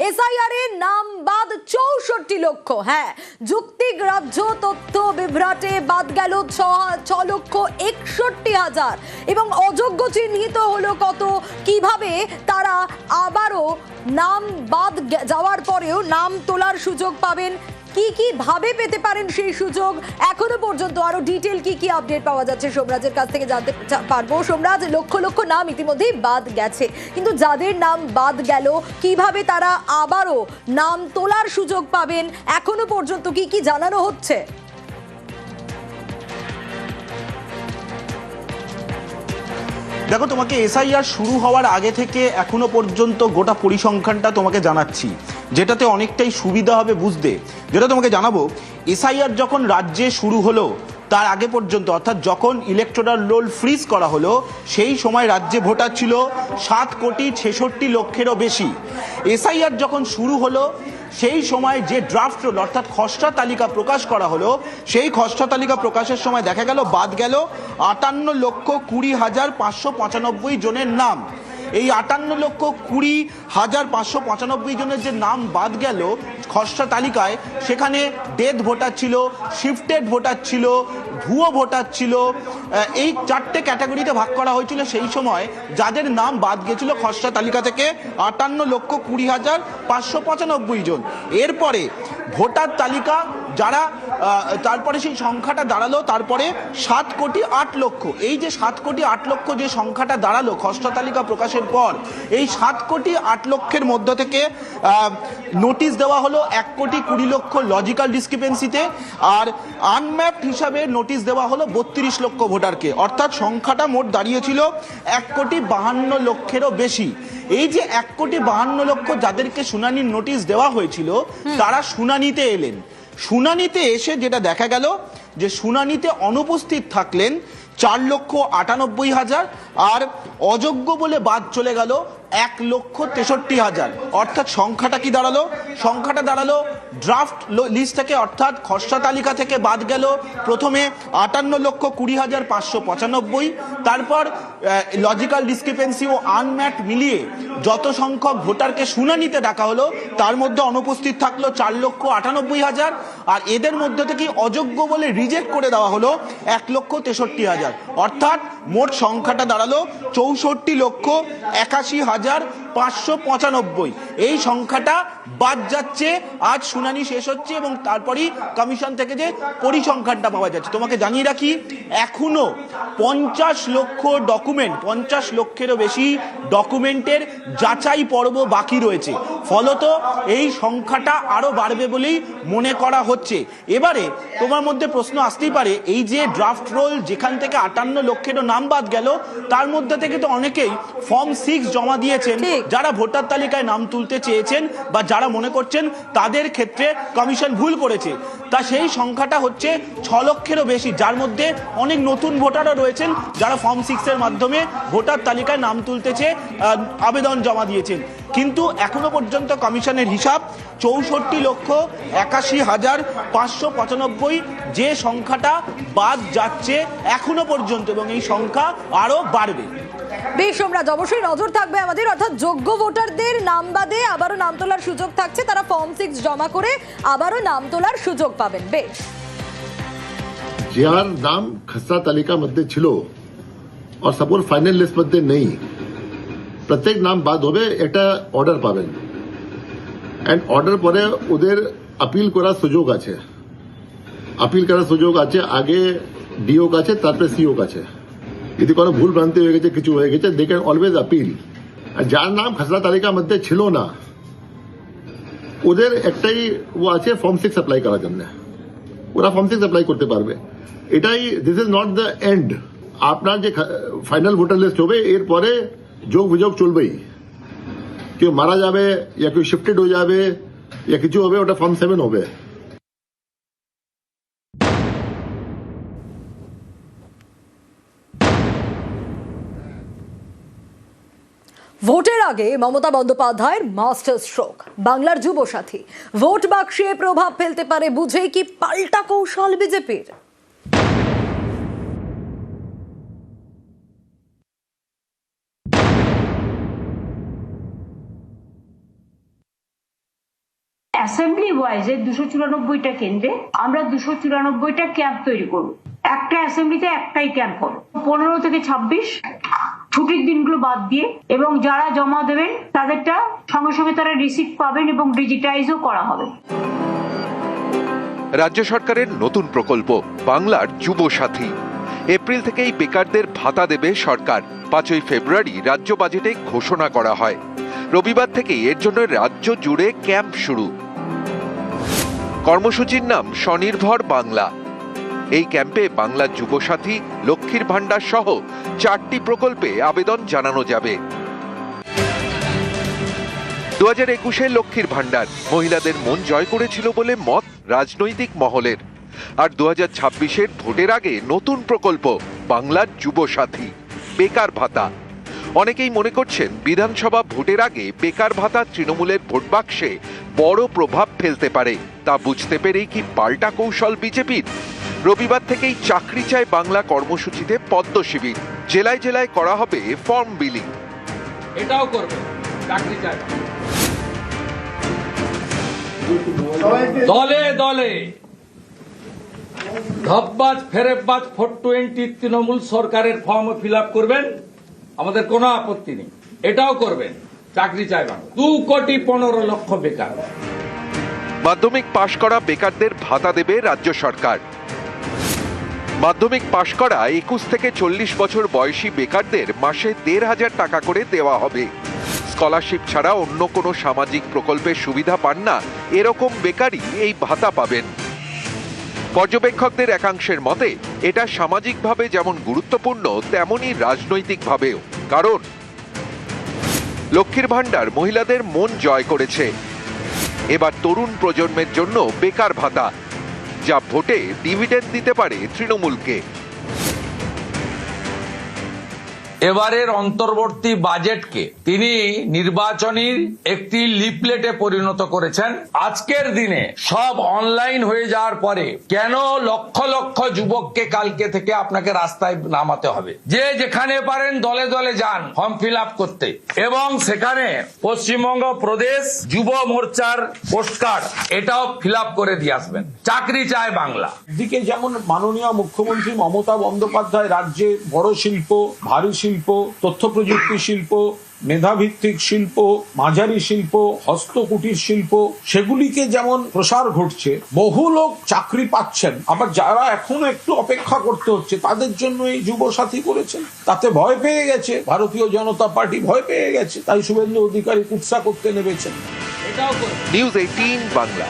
SIR এর নাম বাদ 64 লক্ষ। হ্যাঁ, যুক্তিগ্রাহ্য তথ্য বিভ্রাটে বাদ গেল 6,61,000 এবং অযোগ্য চিহ্নিত হলো কত, কিভাবে তারা আবারও নাম বাদ যাওয়ার পরেও নাম তোলার সুযোগ পাবেন, কি কি ভাবে পেতে পারেন সেই সুযোগ, এখনো পর্যন্ত আরো ডিটেল কি কি আপডেট পাওয়া যাচ্ছে সোমরাজের কাছ থেকে জানতে পারবো। সোমরাজ, লক্ষ লক্ষ নাম ইতিমধ্যেই বাদ গেছে, কিন্তু যাদের নাম বাদ গেল কিভাবে তারা আবারও নাম তোলার সুযোগ পাবেন, এখনো পর্যন্ত কি কি জানানো হচ্ছে? দেখো, তোমাকে এসআইআর শুরু হওয়ার আগে থেকে এখনো পর্যন্ত গোটা পরিসংখ্যানটা তোমাকে জানাচ্ছি, যেটাতে অনেকটাই সুবিধা হবে বুঝতে। যেটা তোমাকে জানাবো, এসআইআর যখন রাজ্যে শুরু হলো তার আগে পর্যন্ত, অর্থাৎ যখন ইলেকটোরাল রোল ফ্রিজ করা হলো, সেই সময় রাজ্যে ভোটার ছিল 7,66,00,000-এরও বেশি। এসআইআর যখন শুরু হলো সেই সময় যে ড্রাফট রোল অর্থাৎ খসড়া তালিকা প্রকাশ করা হলো, সেই খসড়া তালিকা প্রকাশের সময় দেখা গেল বাদ গেল 58,20,595 জনের নাম। এই 58,20,595 জনের যে নাম বাদ গেল খসড়া তালিকায়, সেখানে ডেথ ভোটার ছিল, শিফটেড ভোটার ছিল, ভুয়ো ভোটার ছিল। এই 4টে ক্যাটাগরিতে ভাগ করা হয়েছিল সেই সময়। যাদের নাম বাদ গেছিল খসড়া তালিকা থেকে 58,20,595 জন। এরপরে ভোটার তালিকা যারা, তারপরে সেই সংখ্যাটা দাঁড়ালো তারপরে 7,08,00,000। এই যে 7,08,00,000 যে সংখ্যাটা দাঁড়ালো খসড়া তালিকা প্রকাশের পর, এই 7,08,00,000-এর মধ্য থেকে নোটিশ দেওয়া হলো 1,20,00,000 লজিক্যাল ডিসক্রিপেন্সিতে, আর আনম্যাপড হিসাবে নোটিশ দেওয়া হলো 32 লক্ষ ভোটারকে। অর্থাৎ সংখ্যাটা মোট দাঁড়িয়েছিল 1,52,00,000-এরও বেশি। এই যে 1,52,00,000 যাদেরকে শুনানির নোটিশ দেওয়া হয়েছিল, তারা শুনানিতে এলেন। শুনানিতে এসে যেটা দেখা গেল যে শুনানিতে অনুপস্থিত থাকলেন 4,98,000, আর অযোগ্য বলে বাদ চলে গেল 1,63,000। অর্থাৎ সংখ্যাটা কি দাঁড়ালো? সংখ্যাটা দাঁড়ালো ড্রাফট লিস্ট থেকে, অর্থাৎ খসড়া তালিকা থেকে বাদ গেল প্রথমে 58,20,595, তারপর লজিক্যাল ডিসক্রিপেন্সি ও আনম্যাট মিলিয়ে যত সংখ্যক ভোটারকে শুনানিতে ডাকা হলো তার মধ্যে অনুপস্থিত থাকলো 4,98,000, আর এদের মধ্যে থেকে অযোগ্য বলে রিজেক্ট করে দেওয়া হলো 1,63,000। অর্থাৎ মোট সংখ্যাটা দাঁড়ালো 64,81,595। এই সংখ্যাটা বাদ যাচ্ছে। আজ শুনানি শেষ হচ্ছে এবং তারপরই কমিশন থেকে যে পরিসংখ্যানটা পাওয়া যাচ্ছে। তোমাকে জানিয়ে রাখি, এখনো 50 লক্ষ ডকুমেন্ট, 50 লক্ষেরও বেশি ডকুমেন্টের যাচাই পর্ব বাকি রয়েছে। ফলত এই সংখ্যাটা আরো বাড়বে বলেই মনে করা হচ্ছে। এবারে তোমার মধ্যে প্রশ্ন আসতেই পারে, এই যে ড্রাফট রোল যেখান থেকে 58 লক্ষেরও নাম বাদ গেল, তার মধ্যে থেকে তো অনেকেই ফর্ম 6 জমা দিয়েছেন, যারা ভোটার তালিকায় নাম তুলতে চেয়েছেন বা যারা মনে করছেন তাদের ক্ষেত্রে কমিশন ভুল করেছে। তা সেই সংখ্যাটা হচ্ছে 6 লক্ষেরও বেশি, যার মধ্যে অনেক নতুন ভোটারও রয়েছেন যারা ফর্ম 6 এর মাধ্যমে ভোটার তালিকায় নাম তুলতে চেয়ে আবেদন জমা দিয়েছেন। কিন্তু এখনো পর্যন্ত কমিশনের হিসাব 64,81,595 যে সংখ্যাটা বাদ যাচ্ছে এখনো পর্যন্ত, এবং এই সংখ্যা আরো বাড়বে। বেশ সোমরাজ, অবশ্যই নজর থাকবে আমাদের। অর্থাৎ যোগ্য ভোটারদের নাম বাদে আবারও নাম তোলার সুযোগ থাকছে, তারা ফর্ম 6 জমা করে আবারও নাম তোলার সুযোগ পাবেন। বেশ, যার নাম খসড়া তালিকা মধ্যে ছিল আর সাপোজ ফাইনাল লিস্ট মধ্যে নেই, প্রত্যেক নাম বাদ হবে, একটা অর্ডার পাবেন। এন্ড অর্ডার পরে ওদের আপিল করার সুযোগ আছে। আপিল করার সুযোগ আছে আগে ডিও কাছে, তারপরে সিও কাছে। যদি কোনো ভুল ভ্রান্তি হয়ে গেছে, কিছু হয়ে গেছে, দে ক্যান অলওয়েজ আপিল। আর যার নাম খসড়া তালিকার মধ্যে ছিল না, ওদের একটাই ও আছে ফর্ম 6 অ্যাপ্লাই করার জন্য। ওরা ফর্ম 6 অ্যাপ্লাই করতে পারবে। এটাই, this is not the end. আপনার যে ফাইনাল ভোটার লিস্ট হবে, এরপরে যোগ বিযোগ চলবেই। কেউ মারা যাবে, या কেউ শিফটেড হয়ে যাবে, या কিছু হবে, ওটা ফর্ম 7 হবে। ভোটের আগে মমতা বন্দ্যোপাধ্যায়ের মাস্টার স্ট্রোক, বাংলার যুব সাথী ভোট বাক্সে প্রভাব ফেলতে পারে বুঝেই কি পাল্টা কৌশল বিজেপির? অ্যাসেম্বলি ওয়াইজে 294টা কেন্দ্রে আমরা 294টা ক্যাম্প তৈরি করব। একটা অ্যাসেম্বলিতে একটাই ক্যাম্প হবে, 15 থেকে 26 ছুটির দিনগুলো বাদ দিয়ে, এবং যারা জমা দেবেন তাদেরটা সঙ্গে সঙ্গে তারা রিসিপ্ট পাবেন এবং ডিজিটাইজও করা হবে। রাজ্য সরকারের নতুন প্রকল্প বাংলার যুব সাথী। এপ্রিল থেকেই বেকারদের ভাতা দেবে সরকার। 5ই ফেব্রুয়ারি রাজ্য বাজেটে ঘোষণা করা হয়। রবিবার থেকেই এর জন্য রাজ্য জুড়ে ক্যাম্প শুরু। কর্মসূচির নাম স্বনির্ভর বাংলা। এই ক্যাম্পে বাংলার যুবসাথী, লক্ষ্মীর ভান্ডার সহ 4টি প্রকল্পে আবেদন জানানো যাবে। 2021-এ লক্ষ্মীর ভান্ডার মহিলাদের মন জয় করেছিল বলে মত রাজনৈতিক মহলের। আর 2026-এর ভোটের আগে নতুন প্রকল্প বাংলার যুবসাথী, বেকার ভাতা। অনেকেই মনে করছেন বিধানসভা ভোটের আগে বেকার ভাতা তৃণমূলের ভোট বাক্সে বড় প্রভাব ফেলতে পারে। তা বুঝতে পেরেই কি পাল্টা কৌশল বিজেপির? রবিবার থেকেই চাকরি চায় বাংলা কর্মসূচিতে পদ্ম শিবির। জেলায় জেলায় করা হবে ফর্ম বিলিং। এটাও করবে চাকরি চায়। দলে দলে ধপবাজ ফেরেববাজ 420 তৃণমূল সরকারের ফর্ম ফিল আপ করবেন, আমাদের কোনো আপত্তি নেই। এটাও করবেন চাকরি চায় বাংলা। 2,15,00,000 বেকার। মাধ্যমিক পাশ করা বেকারদের ভাতা দেবে রাজ্য সরকার। মাধ্যমিক পাশ করা 21 থেকে 40 বছর বয়সী বেকারদের মাসে 1,500 টাকা করে দেওয়া হবে। স্কলারশিপ ছাড়া অন্য কোনো সামাজিক প্রকল্পের সুবিধা পান না এরকম বেকারই এই ভাতা পাবেন। পর্যবেক্ষকদের একাংশের মতে এটা সামাজিকভাবে যেমন গুরুত্বপূর্ণ তেমনি রাজনৈতিকভাবেও। কারণ লক্ষ্মীর ভান্ডার মহিলাদের মন জয় করেছে। এবার তরুণ প্রজন্মের জন্য বেকার ভাতা, যা ভোটে ডিভিডেন্ড দিতে পারে তৃণমূলকে। এবারের অন্তর্বর্তী বাজেটকে তিনি নির্বাচনীর একটি লিফলেটে পরিণত করেছেন। আজকের দিনে সব অনলাইন হয়ে যাওয়ার পরে কেন লক্ষ লক্ষ যুবককে কালকে থেকে আপনাকে রাস্তায় নামাতে হবে? যে যেখানে পারেন দলে দলে যান ফর্ম ফিল আপ করতে, এবং সেখানে পশ্চিমবঙ্গ প্রদেশ যুব মোর্চার পোস্টকার্ড এটাও ফিল আপ করে দিয়ে আসবেন। চাকরি চায় বাংলা। দিকে যেমন মাননীয় মুখ্যমন্ত্রী মমতা বন্দ্যোপাধ্যায় রাজ্যে বড় শিল্প, ভারী শিল্প, তথ্য প্রযুক্তি শিল্প, মেধাভিত্তিক শিল্প, মাঝারি শিল্প, হস্তকুটির শিল্প, সেগুলিকে যেমন প্রসার ঘটছে, বহু লোক চাকরি পাচ্ছেন। আবার যারা এখনো একটু অপেক্ষা করতে হচ্ছে তাদের জন্য এই যুব সাথী করেছেন। তাতে ভয় পেয়ে গেছে ভারতীয় জনতা পার্টি, ভয় পেয়ে গেছে, তাই শুভেন্দু অধিকারী কুৎসা করতে নেমেছেন। এটাও করবে। নিউজ 18 বাংলা।